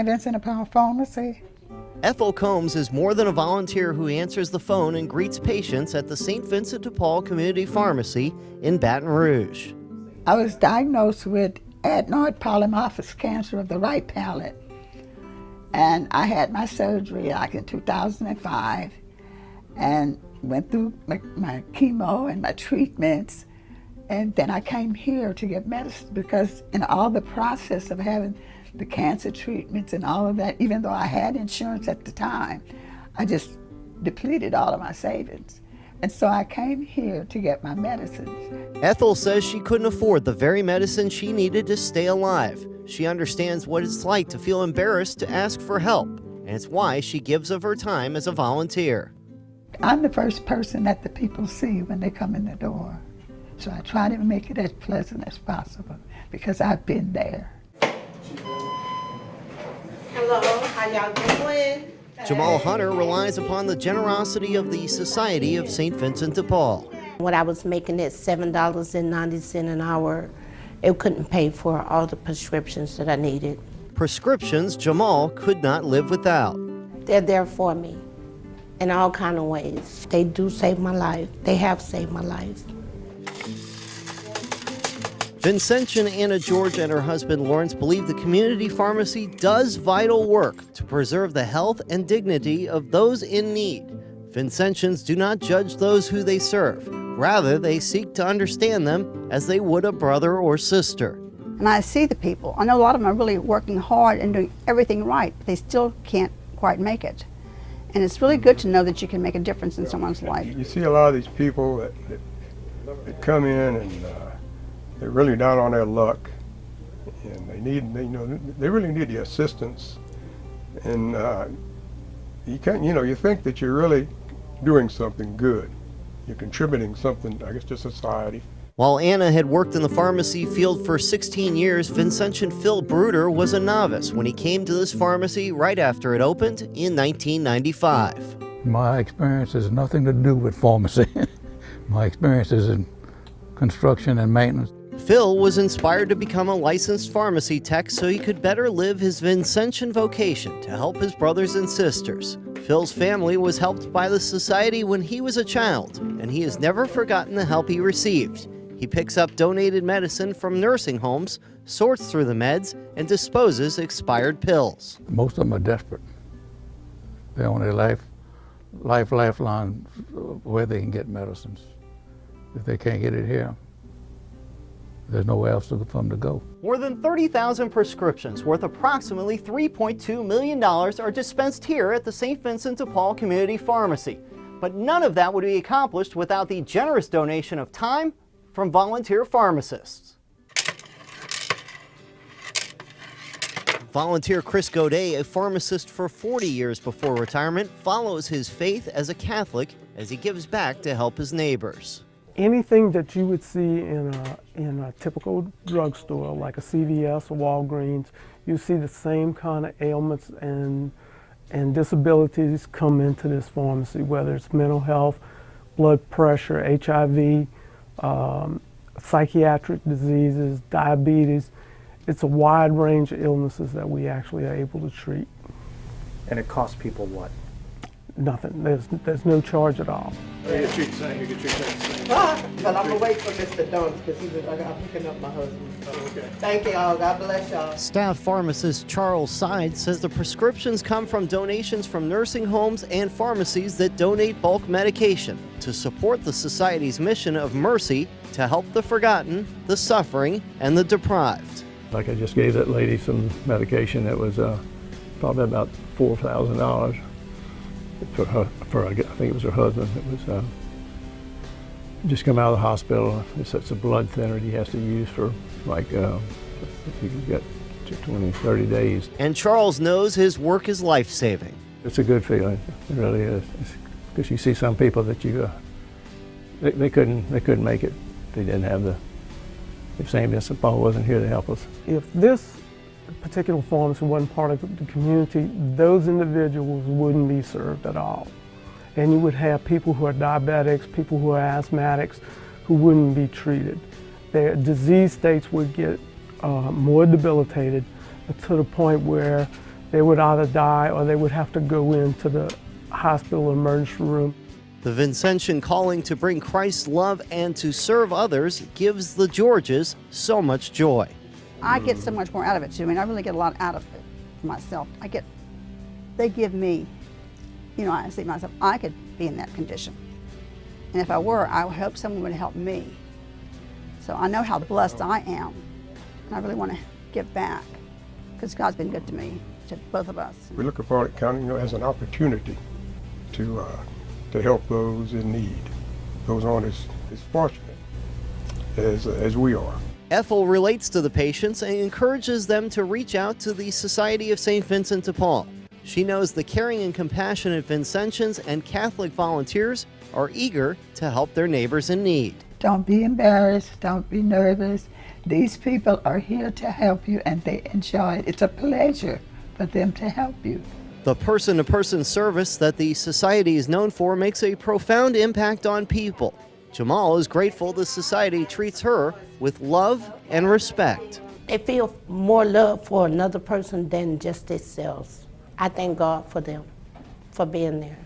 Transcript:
St. Vincent de Paul Pharmacy. Ethel Combs is more than a volunteer who answers the phone and greets patients at the St. Vincent de Paul Community Pharmacy in Baton Rouge. I was diagnosed with adenoid polymorphous cancer of the right palate. And I had my surgery like in 2005 and went through my chemo and my treatments. And then I came here to get medicine because in all the process of having the cancer treatments and all of that, even though I had insurance at the time, I just depleted all of my savings. And so I came here to get my medicines. Ethel says she couldn't afford the very medicine she needed to stay alive. She understands what it's like to feel embarrassed to ask for help, and it's why she gives of her time as a volunteer. I'm the first person that the people see when they come in the door. So I try to make it as pleasant as possible because I've been there. Hello, how y'all doing? Jamal Hunter relies upon the generosity of the Society of St. Vincent de Paul. When I was making it $7.90 an hour, it couldn't pay for all the prescriptions that I needed. Prescriptions Jamal could not live without. They're there for me in all kinds of ways. They do save my life. They have saved my life. Vincentian Anna George and her husband Lawrence believe the community pharmacy does vital work to preserve the health and dignity of those in need. Vincentians do not judge those who they serve. Rather, they seek to understand them as they would a brother or sister. And I see the people. I know a lot of them are really working hard and doing everything right, but they still can't quite make it. And it's really good to know that you can make a difference in someone's life. You see a lot of these people that come in and they're really down on their luck, and they really need the assistance. And you think that you're really doing something good. You're contributing something, I guess, to society. While Anna had worked in the pharmacy field for 16 years, Vincentian Phil Bruder was a novice when he came to this pharmacy right after it opened in 1995. My experience has nothing to do with pharmacy. My experience is in construction and maintenance. Phil was inspired to become a licensed pharmacy tech so he could better live his Vincentian vocation to help his brothers and sisters. Phil's family was helped by the society when he was a child, and he has never forgotten the help he received. He picks up donated medicine from nursing homes, sorts through the meds, and disposes expired pills. Most of them are desperate. They're on their lifeline where they can get medicines. If they can't get it here, there's nowhere else for them to go. More than 30,000 prescriptions worth approximately $3.2 million are dispensed here at the St. Vincent de Paul Community Pharmacy. But none of that would be accomplished without the generous donation of time from volunteer pharmacists. Volunteer Chris Godet, a pharmacist for 40 years before retirement, follows his faith as a Catholic as he gives back to help his neighbors. Anything that you would see in a typical drugstore, like a CVS or Walgreens, you see the same kind of ailments and disabilities come into this pharmacy, whether it's mental health, blood pressure, HIV, psychiatric diseases, diabetes. It's a wide range of illnesses that we actually are able to treat. And it costs people what? Nothing. There's no charge at all. You can treat the same. You can treat that But I'm gonna wait for Mr. Dunn because I'm picking up my husband. Oh, okay. Thank y'all. God bless y'all. Staff pharmacist Charles Side says the prescriptions come from donations from nursing homes and pharmacies that donate bulk medication to support the Society's mission of mercy to help the forgotten, the suffering, and the deprived. Like I just gave that lady some medication that was probably about $4,000 for I think it was her husband. It was just come out of the hospital. It's a blood thinner he has to use for like if you can get to 20, 30 days. And Charles knows his work is life-saving. It's a good feeling. It really is. Because you see some people that they couldn't make it. They didn't have if St. Vincent Paul wasn't here to help us. If this particular pharmacy wasn't part of the community, those individuals wouldn't be served at all. And you would have people who are diabetics, people who are asthmatics, who wouldn't be treated. Their disease states would get more debilitated to the point where they would either die or they would have to go into the hospital emergency room. The Vincentian calling to bring Christ's love and to serve others gives the Georges so much joy. I get so much more out of it too. I mean, I really get a lot out of it for myself. They give me, you know, I see myself, I could be in that condition. And if I were, I would hope someone would help me. So I know how blessed I am. And I really want to give back because God's been good to me, to both of us. We look upon it kind of, you know, as an opportunity to help those in need. Those aren't as fortunate as we are. Ethel relates to the patients and encourages them to reach out to the Society of St. Vincent de Paul. She knows the caring and compassionate Vincentians and Catholic volunteers are eager to help their neighbors in need. Don't be embarrassed, don't be nervous. These people are here to help you and they enjoy it. It's a pleasure for them to help you. The person-to-person service that the Society is known for makes a profound impact on people. Jamal is grateful the Society treats her with love and respect. They feel more love for another person than just themselves. I thank God for them, for being there.